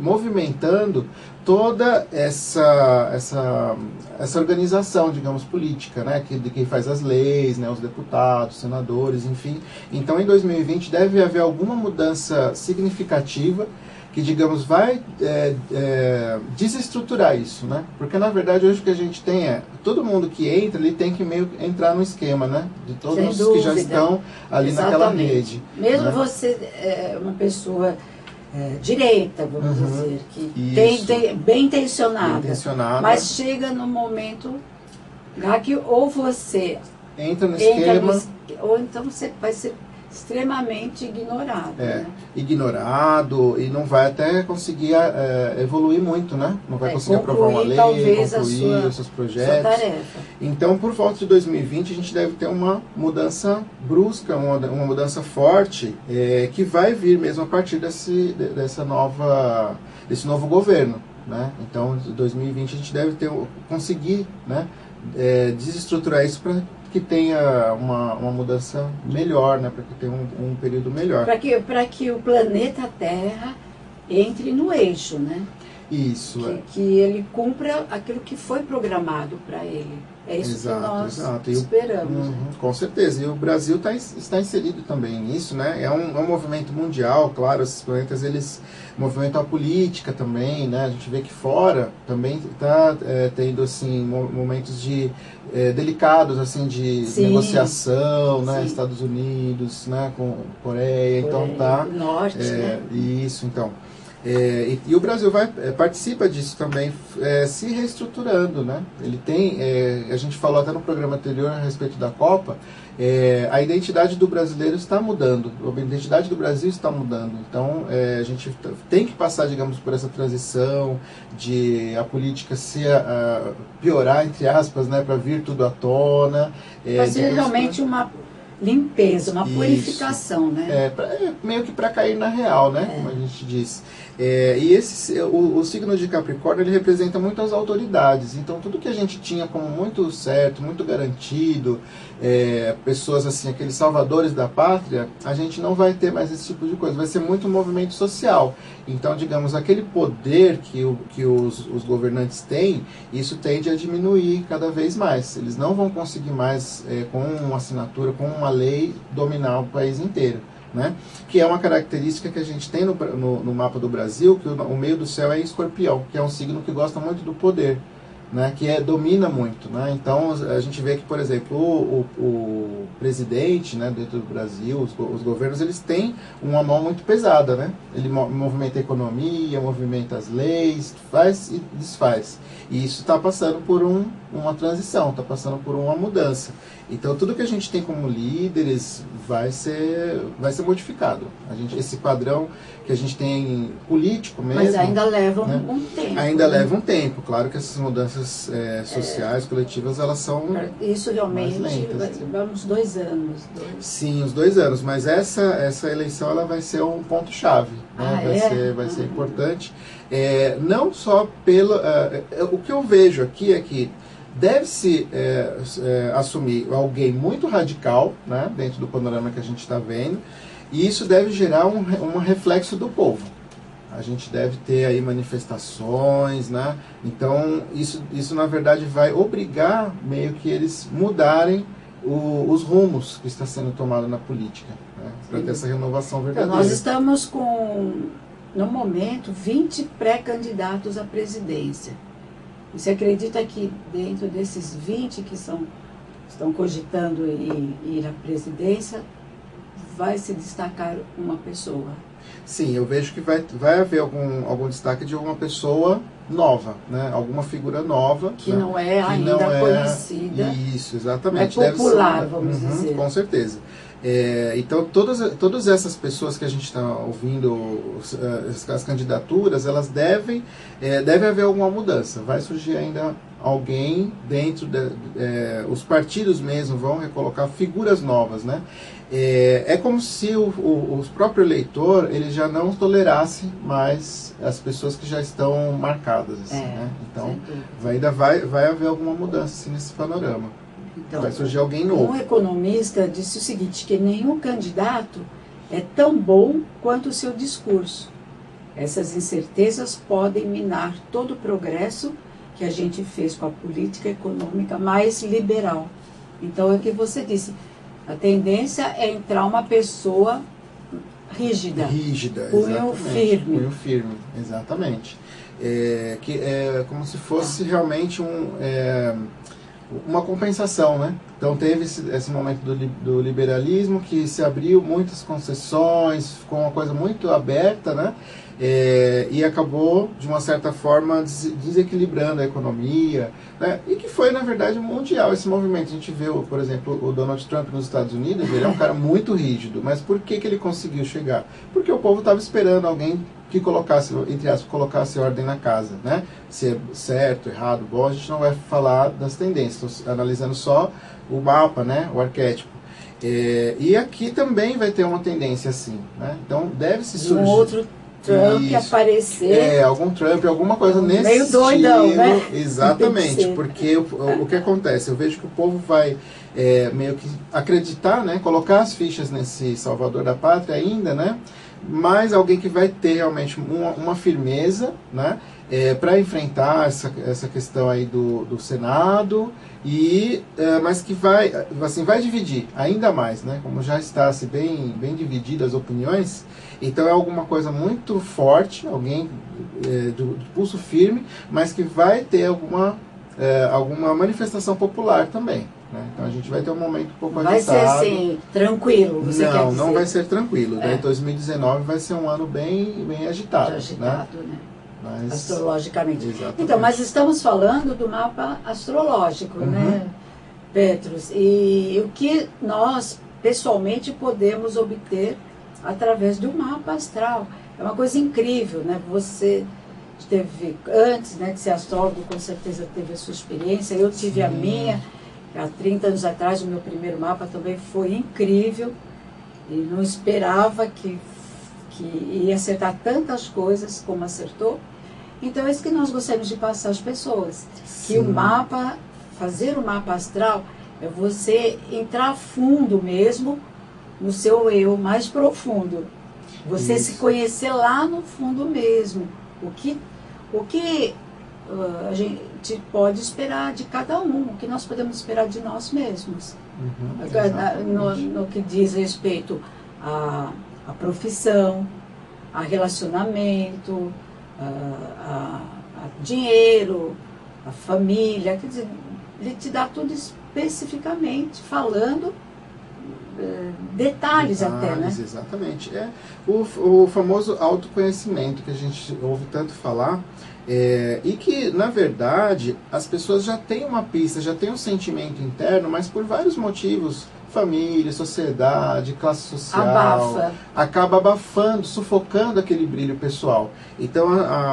movimentando toda essa organização, digamos, política, né, de quem faz as leis, né, os deputados, senadores, enfim. Então em 2020 deve haver alguma mudança significativa que, digamos, vai desestruturar isso, né? Porque, na verdade, hoje o que a gente tem todo mundo que entra, ele tem que meio entrar no esquema, né? De todos os que já estão ali naquela rede. Mesmo, né? Você é uma pessoa direita, vamos dizer, que tem bem intencionada, mas chega no momento lá que ou você entra no esquema, ou então você vai ser extremamente ignorado. Né? Ignorado, e não vai até conseguir evoluir muito, né? Não vai conseguir aprovar uma lei, concluir os seus projetos. Sua tarefa. Então, por volta de 2020, a gente deve ter uma mudança brusca, uma mudança forte, que vai vir mesmo a partir desse novo governo. Né? Então, em 2020, a gente deve conseguir, né, desestruturar isso para que tenha uma mudança melhor, né? Para que tenha um período melhor. Para que o planeta Terra entre no eixo, né? Isso. Que ele cumpra aquilo que foi programado para ele. É isso que nós esperamos. Com certeza. E o Brasil está inserido também nisso, né? É um movimento mundial, claro, esses planetas, eles movimentam a política também, né? A gente vê que fora também está tendo, assim, momentos delicados, assim, de negociação, né? Estados Unidos, né? Com Coreia, então tá... Norte, né? Isso, então... E o Brasil participa disso também, se reestruturando, né? Ele tem, a gente falou até no programa anterior a respeito da Copa, a identidade do brasileiro está mudando, a identidade do Brasil está mudando. Então a gente tem que passar, digamos, por essa transição de a política se piorar, entre aspas, né, para vir tudo à tona. Fazer realmente uma limpeza, uma purificação, né? Meio que para cair na real, né? Como a gente diz. E o signo de Capricórnio, ele representa muito as autoridades. Então, tudo que a gente tinha como muito certo, muito garantido, pessoas assim, aqueles salvadores da pátria, a gente não vai ter mais esse tipo de coisa. Vai ser muito movimento social. Então, digamos, aquele poder que os governantes têm, isso tende a diminuir cada vez mais. Eles não vão conseguir mais, com uma assinatura, com uma lei, dominar o país inteiro. Né? Que é uma característica que a gente tem no mapa do Brasil, que o meio do céu é Escorpião, que é um signo que gosta muito do poder, né? Que domina muito. Né? Então a gente vê que, por exemplo, o presidente, né, dentro do Brasil, os governos, eles têm uma mão muito pesada. Né? Ele movimenta a economia, movimenta as leis, faz e desfaz. E isso está passando por uma transição, está passando por uma mudança. Então, tudo que a gente tem como líderes vai ser modificado. Esse padrão que a gente tem político mesmo... Mas ainda leva um tempo. Ainda leva um tempo. Claro que essas mudanças sociais, coletivas, elas são isso realmente mais lentas. Vai uns 2 anos. Sim, uns 2 anos. Mas essa eleição ela vai ser um ponto-chave. Né? Vai ser importante. Não só pelo... o que eu vejo aqui é que deve-se assumir alguém muito radical, né, dentro do panorama que a gente está vendo, e isso deve gerar um reflexo do povo. A gente deve ter aí manifestações, né? Então isso na verdade vai obrigar meio que eles mudarem os rumos que está sendo tomado na política, né? Para ter essa renovação verdadeira. Então, nós estamos com, no momento, 20 pré-candidatos à presidência. Você acredita que dentro desses 20 que estão cogitando ir à presidência, vai se destacar uma pessoa? Sim, eu vejo que vai haver algum destaque de alguma pessoa nova, né? Alguma figura nova. Que né? não é que ainda não conhecida. Isso, exatamente. É popular, Deve ser, vamos dizer. Com certeza. Então, todas essas pessoas que a gente está ouvindo, as candidaturas, elas deve haver alguma mudança. Vai surgir ainda alguém dentro, os partidos mesmo vão recolocar figuras novas, né? É como se o próprio eleitor ele já não tolerasse mais as pessoas que já estão marcadas, assim, né? Então, ainda vai haver alguma mudança assim, nesse panorama. Então, vai surgir alguém novo. Um economista disse o seguinte, que nenhum candidato é tão bom quanto o seu discurso. Essas incertezas podem minar todo o progresso que a gente fez com a política econômica mais liberal. Então, é o que você disse, a tendência é entrar uma pessoa rígida, punho firme. Punho firme, exatamente. Que é como se fosse realmente uma compensação, né? Então teve esse momento do liberalismo que se abriu muitas concessões, ficou uma coisa muito aberta, né? E acabou, de uma certa forma, desequilibrando a economia, né? E que foi, na verdade, mundial esse movimento. A gente vê, por exemplo, o Donald Trump nos Estados Unidos, ele é um cara muito rígido, mas por que ele conseguiu chegar? Porque o povo estava esperando alguém que colocasse, entre aspas, colocasse ordem na casa, né? Se é certo, errado, bom, a gente não vai falar das tendências, estou analisando só o mapa, né? O arquétipo. E aqui também vai ter uma tendência assim, né? Então deve-se surgir... outro Trump aparecer. Algum Trump, alguma coisa nesse meio doidão, estilo, né? Exatamente, porque o que acontece? Eu vejo que o povo vai meio que acreditar, né? Colocar as fichas nesse salvador da pátria ainda, né? Mas alguém que vai ter realmente uma firmeza, né? Para enfrentar essa questão aí do Senado, mas que vai dividir ainda mais, né? Como já está assim, bem divididas as opiniões, então é alguma coisa muito forte, alguém do pulso firme, mas que vai ter alguma manifestação popular também. Né? Então a gente vai ter um momento um pouco agitado. Vai ser assim, tranquilo, você quer dizer? Não vai ser tranquilo. 2019 vai ser um ano bem agitado. Né? Mas, astrologicamente. Exatamente. Então, mas estamos falando do mapa astrológico, né, Petros? E o que nós, pessoalmente, podemos obter através do mapa astral. É uma coisa incrível, né? Você teve, antes, né, de ser astrólogo, com certeza teve a sua experiência, eu tive a minha. Há 30 anos atrás, o meu primeiro mapa também foi incrível e não esperava que ia acertar tantas coisas como acertou. Então é isso que nós gostaríamos de passar às pessoas. Sim. Que o mapa, fazer o mapa astral, é você entrar fundo mesmo no seu eu mais profundo. Você se conhecer lá no fundo mesmo. O que a gente pode esperar de cada um, o que nós podemos esperar de nós mesmos. No que diz respeito à profissão, a relacionamento, a dinheiro, a família, quer dizer, ele te dá tudo especificamente, falando detalhes até, né? Exatamente. O famoso autoconhecimento que a gente ouve tanto falar, e que, na verdade, as pessoas já têm uma pista, já têm um sentimento interno, mas por vários motivos, família, sociedade, classe social, acaba abafando, sufocando aquele brilho pessoal. Então,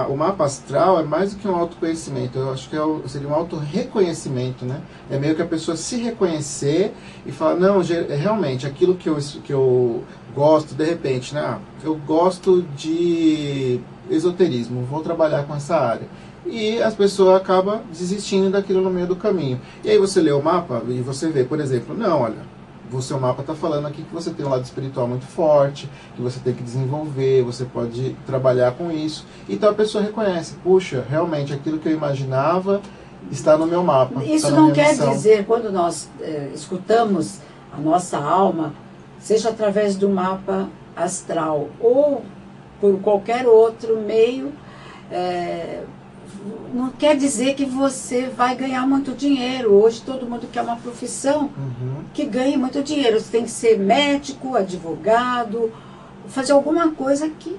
o mapa astral é mais do que um autoconhecimento, eu acho que seria um autorreconhecimento, né? É meio que a pessoa se reconhecer e falar, não, realmente, aquilo que eu gosto, de repente, né? Eu gosto de esoterismo, vou trabalhar com essa área. E as pessoas acabam desistindo daquilo no meio do caminho. E aí você lê o mapa e você vê, por exemplo, não, olha, o seu mapa está falando aqui que você tem um lado espiritual muito forte, que você tem que desenvolver, você pode trabalhar com isso. Então a pessoa reconhece, puxa, realmente aquilo que eu imaginava está no meu mapa. Isso está na não minha quer missão. dizer, quando nós escutamos a nossa alma, seja através do mapa astral ou por qualquer outro meio, não quer dizer que você vai ganhar muito dinheiro. Hoje todo mundo quer uma profissão que ganhe muito dinheiro. Você tem que ser médico, advogado, fazer alguma coisa que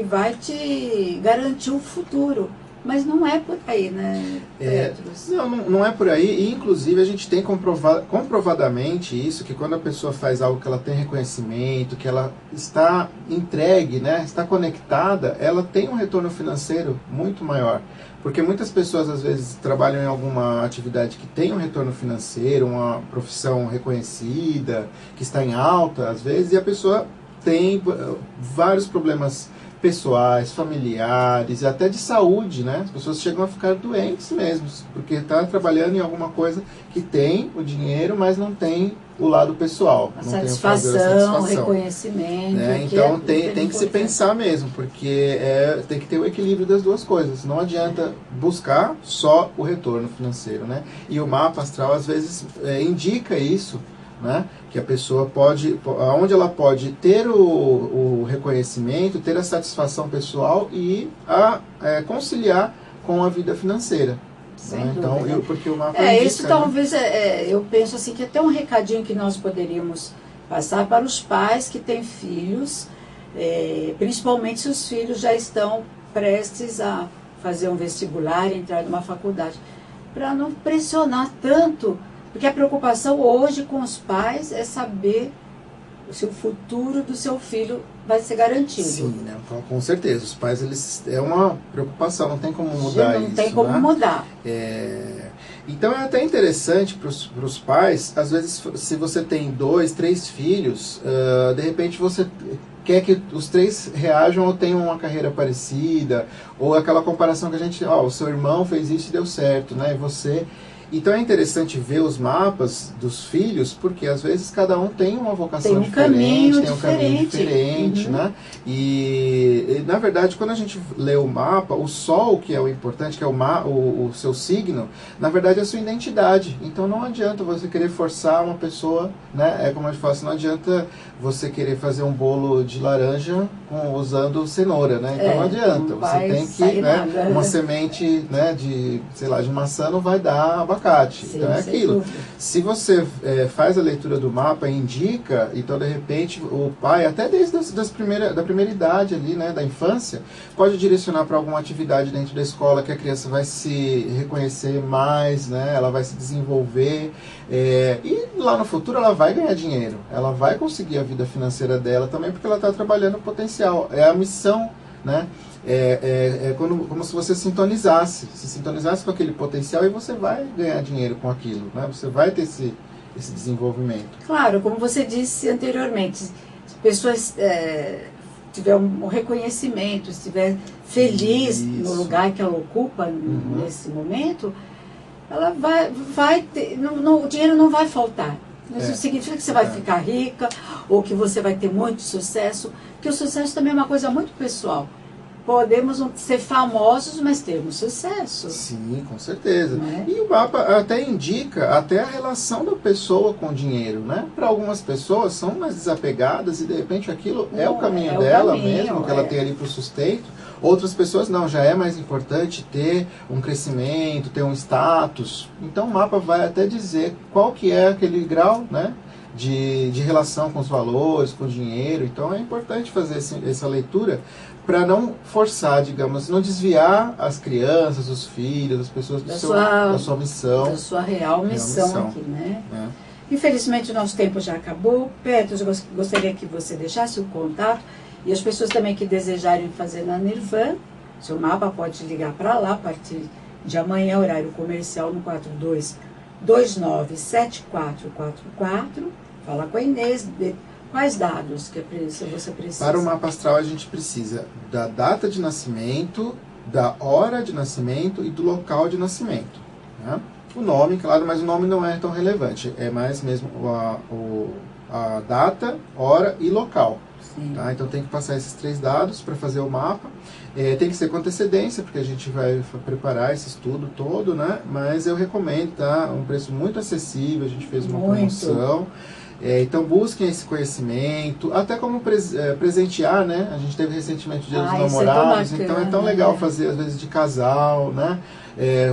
vai te garantir o futuro. Mas não é por aí, né, Petros? Não é por aí. E, inclusive, a gente tem comprovadamente isso, que quando a pessoa faz algo que ela tem reconhecimento, que ela está entregue, né, está conectada, ela tem um retorno financeiro muito maior. Porque muitas pessoas, às vezes, trabalham em alguma atividade que tem um retorno financeiro, uma profissão reconhecida, que está em alta, às vezes, e a pessoa tem vários problemas pessoais, familiares, e até de saúde, né? As pessoas chegam a ficar doentes mesmo, porque está trabalhando em alguma coisa que tem o dinheiro, mas não tem o lado pessoal. A não satisfação, o reconhecimento. Né? Então tem que se pensar mesmo, porque tem que ter o equilíbrio das duas coisas. Não adianta buscar só o retorno financeiro, né? E o mapa astral, às vezes, indica isso, né? Que a pessoa pode, onde ela pode ter o reconhecimento, ter a satisfação pessoal e conciliar com a vida financeira. Né? Então, porque o mapa indica, isso talvez, eu penso assim, que até um recadinho que nós poderíamos passar para os pais que têm filhos, principalmente se os filhos já estão prestes a fazer um vestibular, entrar numa faculdade, para não pressionar tanto. Porque a preocupação hoje com os pais é saber se o futuro do seu filho vai ser garantido. Sim, né? Com certeza. Os pais, é uma preocupação, não tem como mudar isso. Não tem como mudar. Então é até interessante para os pais, às vezes, se você tem 2, 3 filhos, de repente você quer que os 3 reajam ou tenham uma carreira parecida, ou aquela comparação que a gente, o seu irmão fez isso e deu certo, né? E você... Então é interessante ver os mapas dos filhos, porque às vezes cada um tem uma vocação diferente, tem um caminho diferente, né? E na verdade, quando a gente lê o mapa, o Sol, que é o importante, que é o seu signo, na verdade é a sua identidade. Então não adianta você querer forçar uma pessoa, né? É como a gente fala assim, não adianta você querer fazer um bolo de laranja usando cenoura, né? Então não adianta. Você tem que, né? Uma semente, né, de maçã não vai dar abacate. Sim, então é aquilo. Se você faz a leitura do mapa, indica, então de repente o pai, até desde da primeira idade ali, né, da infância, pode direcionar para alguma atividade dentro da escola que a criança vai se reconhecer mais, né? Ela vai se desenvolver. E lá no futuro ela vai ganhar dinheiro, ela vai conseguir a vida financeira dela também, porque ela está trabalhando o potencial, é a missão, né? Como se você se sintonizasse com aquele potencial e você vai ganhar dinheiro com aquilo, né? Você vai ter esse desenvolvimento. Claro, como você disse anteriormente, se a pessoa tiver um reconhecimento, estiver feliz no lugar que ela ocupa nesse momento, ela vai ter, o dinheiro não vai faltar. Isso significa que você vai ficar rica ou que você vai ter muito sucesso, porque o sucesso também é uma coisa muito pessoal. Podemos não ser famosos, mas termos sucesso. Sim, com certeza. Né? E o mapa até indica até a relação da pessoa com o dinheiro, né? Para algumas pessoas são mais desapegadas e de repente aquilo é o caminho dela mesmo, que ela tem ali para o sustento. Outras pessoas não, já é mais importante ter um crescimento, ter um status. Então o mapa vai até dizer qual que é aquele grau, né, de relação com os valores, com o dinheiro. Então é importante fazer essa leitura para não forçar, digamos, não desviar as crianças, os filhos, as pessoas da sua missão. Da sua real missão aqui, né? Infelizmente o nosso tempo já acabou. Petros, eu gostaria que você deixasse o contato. E as pessoas também que desejarem fazer na Nirvan, seu mapa pode ligar para lá a partir de amanhã, horário comercial, no 42297444. Fala com a Inês. Quais dados que você precisa? Para o mapa astral a gente precisa da data de nascimento, da hora de nascimento e do local de nascimento. Né? O nome, claro, mas o nome não é tão relevante. É mais mesmo a data, hora e local. Sim. Tá? Então tem que passar esses 3 dados para fazer o mapa. Tem que ser com antecedência, porque a gente vai preparar esse estudo todo, né? Mas eu recomendo, tá? Um preço muito acessível, a gente fez uma promoção. Então busquem esse conhecimento, até como presentear, né? A gente teve recentemente o Dia dos Namorados, então é tão legal fazer às vezes de casal, né?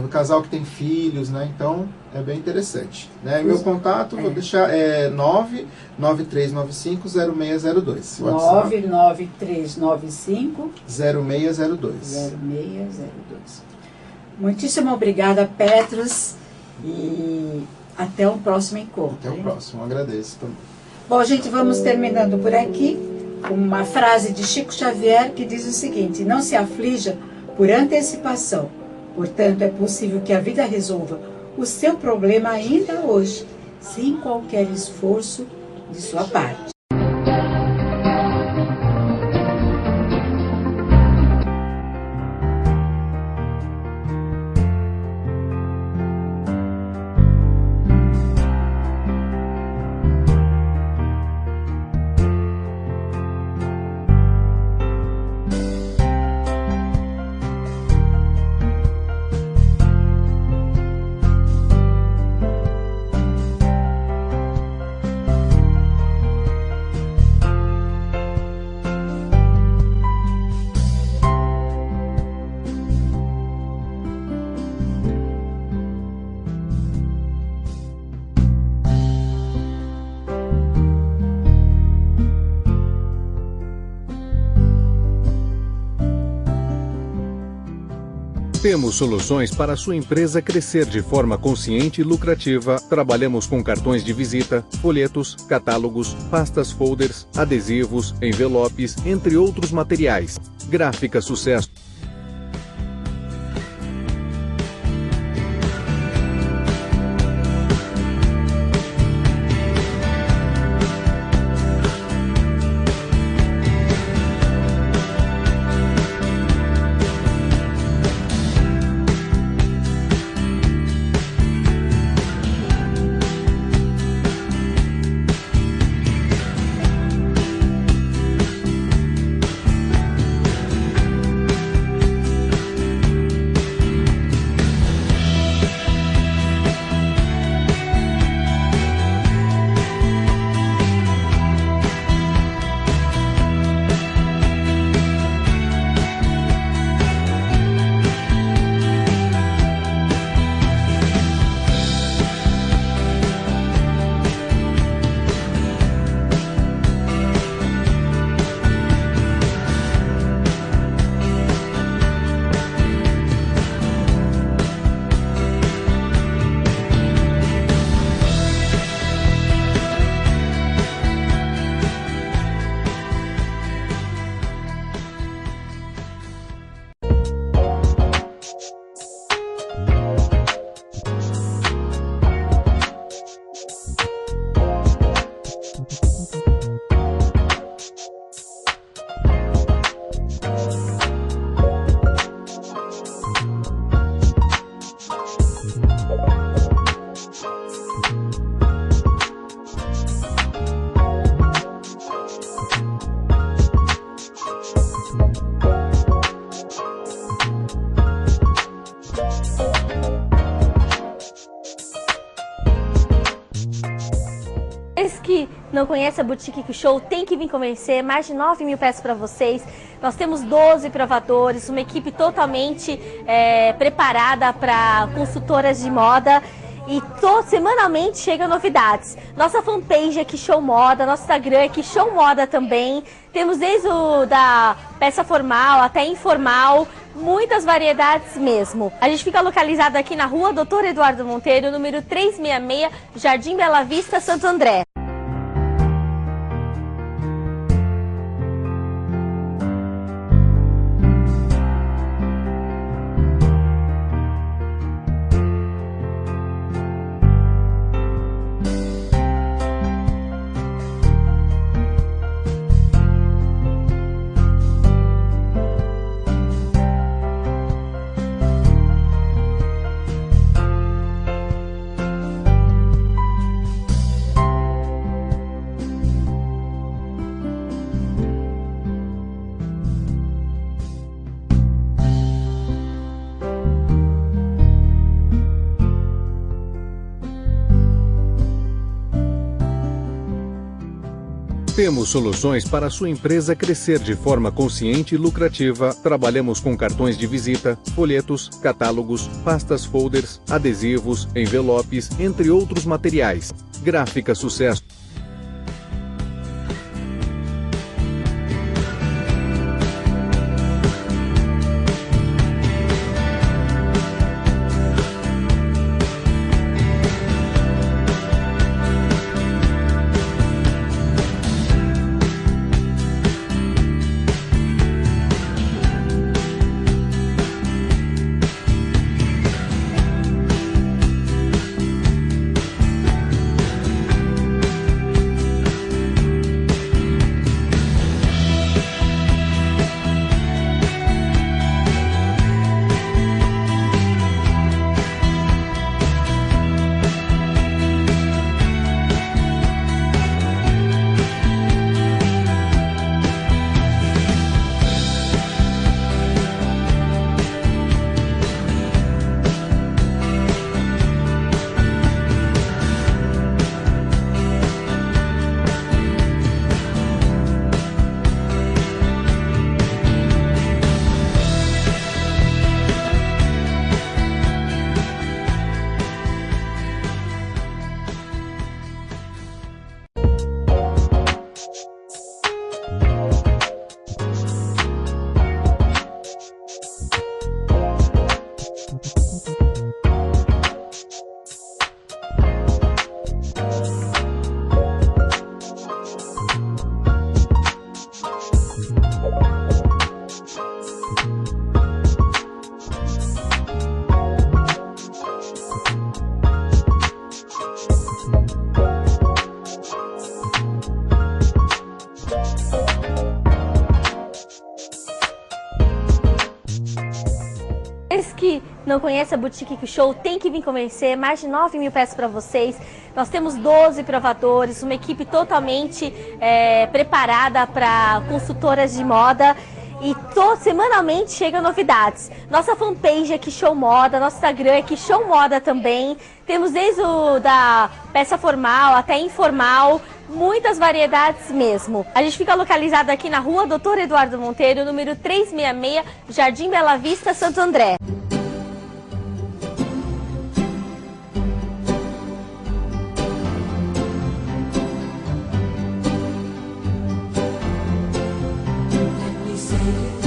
O casal que tem filhos, né? Então é bem interessante, né? Meu contato, vou deixar, 99395-0602. 99395-0602. Muitíssimo obrigada, Petros, e até o próximo encontro. Até o próximo, agradeço também. Bom, gente, vamos terminando por aqui com uma frase de Chico Xavier que diz o seguinte: não se aflija por antecipação, portanto é possível que a vida resolva o seu problema ainda hoje, sem qualquer esforço de sua parte. Temos soluções para a sua empresa crescer de forma consciente e lucrativa. Trabalhamos com cartões de visita, folhetos, catálogos, pastas folders, adesivos, envelopes, entre outros materiais. Gráfica Sucesso. Que não conhece a Boutique Que Show, tem que vir conhecer. Mais de 9 mil peças para vocês. Nós temos 12 provadores, uma equipe totalmente preparada para consultoras de moda. E semanalmente chegam novidades. Nossa fanpage é Que Show Moda, nosso Instagram é Que Show Moda também. Temos desde da peça formal até informal, muitas variedades mesmo. A gente fica localizado aqui na rua Doutor Eduardo Monteiro, número 366, Jardim Bela Vista, Santo André. Temos soluções para a sua empresa crescer de forma consciente e lucrativa. Trabalhamos com cartões de visita, folhetos, catálogos, pastas folders, adesivos, envelopes, entre outros materiais. Gráfica Sucesso. Que não conhece a Boutique Que Show, tem que vir conhecer. Mais de 9 mil peças para vocês. Nós temos 12 provadores, uma equipe totalmente preparada para consultoras de moda. E semanalmente chegam novidades. Nossa fanpage é Que Show Moda, nosso Instagram é Que Show Moda também. Temos desde da peça formal até informal, muitas variedades mesmo. A gente fica localizado aqui na rua Doutor Eduardo Monteiro, número 366, Jardim Bela Vista, Santo André. Let me say